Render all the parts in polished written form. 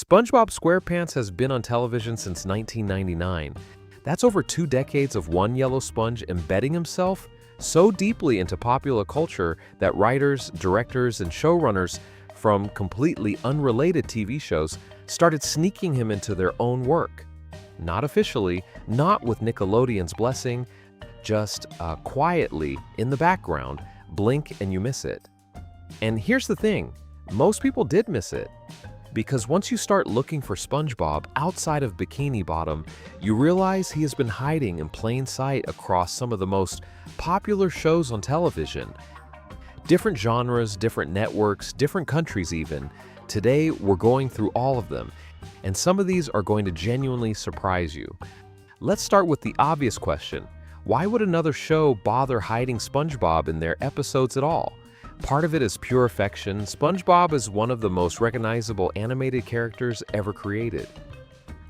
SpongeBob SquarePants has been on television since 1999. That's over 2 decades of one yellow sponge embedding himself so deeply into popular culture that writers, directors, and showrunners from completely unrelated TV shows started sneaking him into their own work. Not officially, not with Nickelodeon's blessing, just quietly in the background, blink and you miss it. And here's the thing, most people did miss it. Because once you start looking for SpongeBob outside of Bikini Bottom, you realize he has been hiding in plain sight across some of the most popular shows on television. Different genres, different networks, different countries even. Today, we're going through all of them, and some of these are going to genuinely surprise you. Let's start with the obvious question. Why would another show bother hiding SpongeBob in their episodes at all? Part of it is pure affection. SpongeBob is one of the most recognizable animated characters ever created.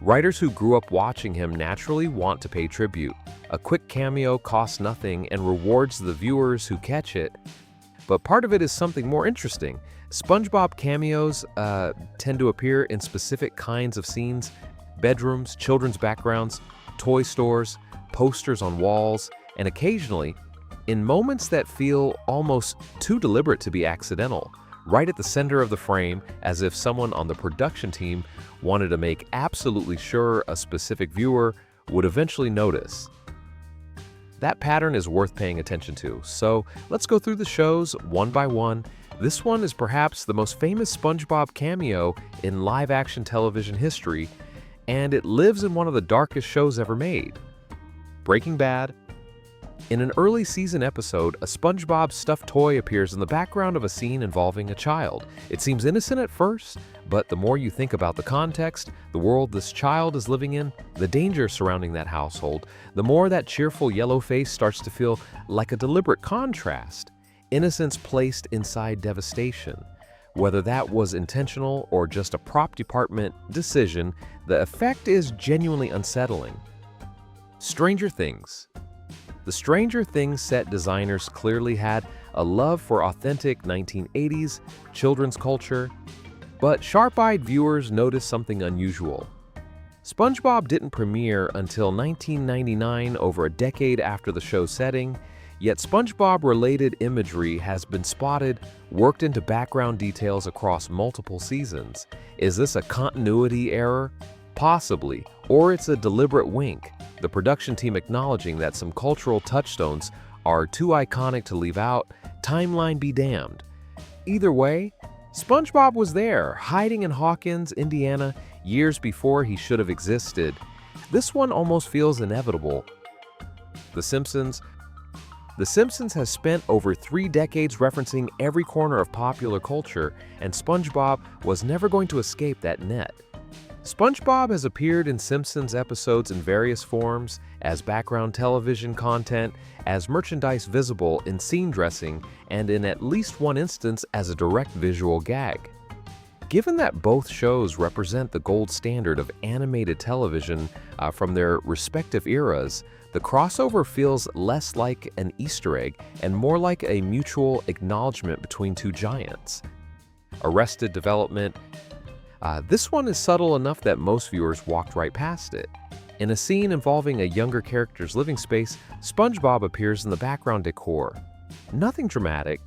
Writers who grew up watching him naturally want to pay tribute. A quick cameo costs nothing and rewards the viewers who catch it. But part of it is something more interesting. SpongeBob cameos tend to appear in specific kinds of scenes: bedrooms, children's backgrounds, toy stores, posters on walls, and occasionally in moments that feel almost too deliberate to be accidental, right at the center of the frame, as if someone on the production team wanted to make absolutely sure a specific viewer would eventually notice. That pattern is worth paying attention to, so let's go through the shows one by one. This one is perhaps the most famous SpongeBob cameo in live-action television history, and it lives in one of the darkest shows ever made. Breaking Bad. In an early season episode, a SpongeBob stuffed toy appears in the background of a scene involving a child. It seems innocent at first, but the more you think about the context, the world this child is living in, the danger surrounding that household, the more that cheerful yellow face starts to feel like a deliberate contrast. Innocence placed inside devastation. Whether that was intentional or just a prop department decision, the effect is genuinely unsettling. Stranger Things. The Stranger Things set designers clearly had a love for authentic 1980s children's culture, but sharp-eyed viewers noticed something unusual. SpongeBob didn't premiere until 1999, over a decade after the show's setting, yet SpongeBob-related imagery has been spotted, worked into background details across multiple seasons. Is this a continuity error? Possibly, or it's a deliberate wink, the production team acknowledging that some cultural touchstones are too iconic to leave out. Timeline be damned. Either way, SpongeBob was there, hiding in Hawkins, Indiana, years before he should have existed. This one almost feels inevitable. The Simpsons. The Simpsons has spent over 3 decades referencing every corner of popular culture, and SpongeBob was never going to escape that net. SpongeBob has appeared in Simpsons episodes in various forms, as background television content, as merchandise visible in scene dressing, and in at least one instance as a direct visual gag. Given that both shows represent the gold standard of animated television from their respective eras, the crossover feels less like an Easter egg and more like a mutual acknowledgement between two giants. Arrested Development. This one is subtle enough that most viewers walked right past it. In a scene involving a younger character's living space, SpongeBob appears in the background decor. Nothing dramatic,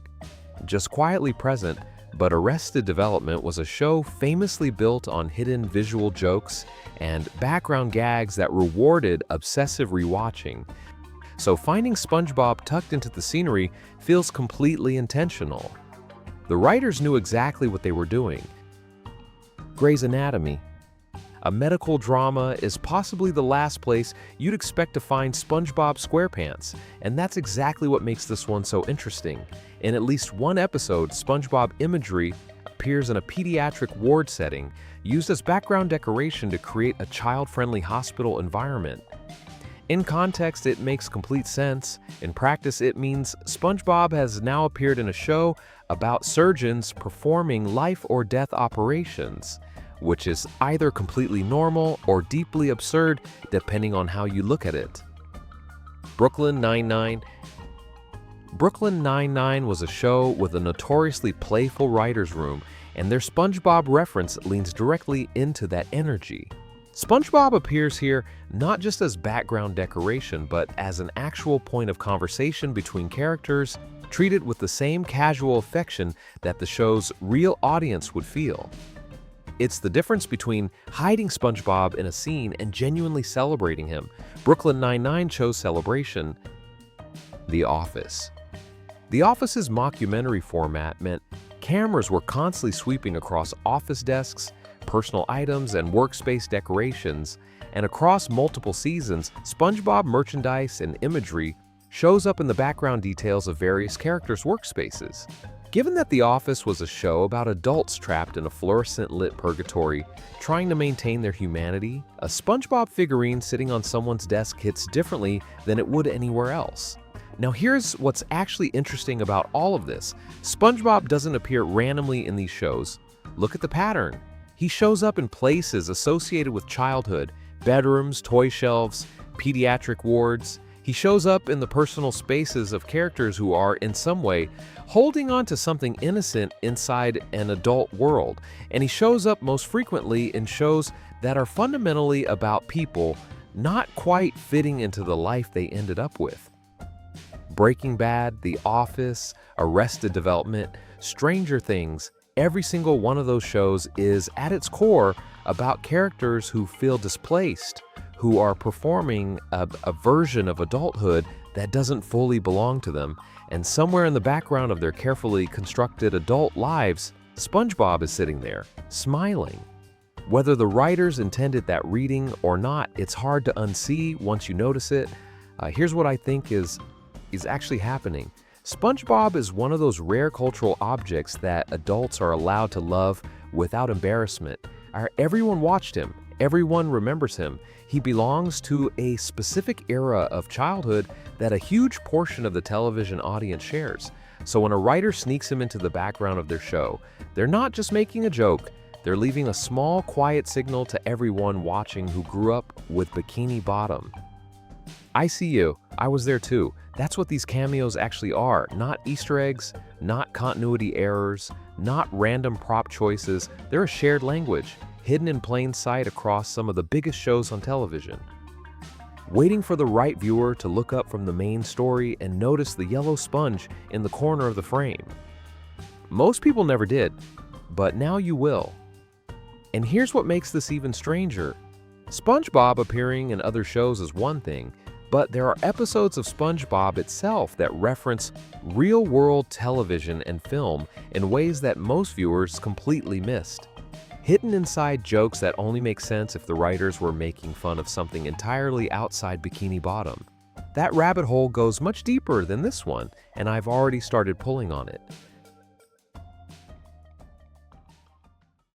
just quietly present, but Arrested Development was a show famously built on hidden visual jokes and background gags that rewarded obsessive rewatching. So finding SpongeBob tucked into the scenery feels completely intentional. The writers knew exactly what they were doing. Grey's Anatomy. A medical drama is possibly the last place you'd expect to find SpongeBob SquarePants, and that's exactly what makes this one so interesting. In at least one episode, SpongeBob imagery appears in a pediatric ward setting, used as background decoration to create a child-friendly hospital environment. In context, it makes complete sense. In practice, it means SpongeBob has now appeared in a show about surgeons performing life-or-death operations, which is either completely normal or deeply absurd depending on how you look at it. Brooklyn Nine-Nine. Brooklyn Nine-Nine was a show with a notoriously playful writer's room and their SpongeBob reference leans directly into that energy. SpongeBob appears here not just as background decoration, but as an actual point of conversation between characters, treated with the same casual affection that the show's real audience would feel. It's the difference between hiding SpongeBob in a scene and genuinely celebrating him. Brooklyn Nine-Nine chose celebration. The Office. The Office's mockumentary format meant cameras were constantly sweeping across office desks, personal items, and workspace decorations, and across multiple seasons, SpongeBob merchandise and imagery shows up in the background details of various characters' workspaces. Given that The Office was a show about adults trapped in a fluorescent-lit purgatory, trying to maintain their humanity, a SpongeBob figurine sitting on someone's desk hits differently than it would anywhere else. Now here's what's actually interesting about all of this. SpongeBob doesn't appear randomly in these shows. Look at the pattern. He shows up in places associated with childhood, bedrooms, toy shelves, pediatric wards. He shows up in the personal spaces of characters who are, in some way, holding on to something innocent inside an adult world. And he shows up most frequently in shows that are fundamentally about people not quite fitting into the life they ended up with. Breaking Bad, The Office, Arrested Development, Stranger Things, every single one of those shows is, at its core, about characters who feel displaced, who are performing a version of adulthood that doesn't fully belong to them, and somewhere in the background of their carefully constructed adult lives, SpongeBob is sitting there, smiling. Whether the writers intended that reading or not, it's hard to unsee once you notice it. Here's what I think is actually happening. SpongeBob is one of those rare cultural objects that adults are allowed to love without embarrassment. Everyone watched him. Everyone remembers him. He belongs to a specific era of childhood that a huge portion of the television audience shares. So when a writer sneaks him into the background of their show, they're not just making a joke, they're leaving a small, quiet signal to everyone watching who grew up with Bikini Bottom. I see you. I was there too. That's what these cameos actually are. Not Easter eggs, not continuity errors, not random prop choices. They're a shared language, hidden in plain sight across some of the biggest shows on television. Waiting for the right viewer to look up from the main story and notice the yellow sponge in the corner of the frame. Most people never did, but now you will. And here's what makes this even stranger. SpongeBob appearing in other shows is one thing, but there are episodes of SpongeBob itself that reference real-world television and film in ways that most viewers completely missed. Hidden inside jokes that only make sense if the writers were making fun of something entirely outside Bikini Bottom. That rabbit hole goes much deeper than this one, and I've already started pulling on it.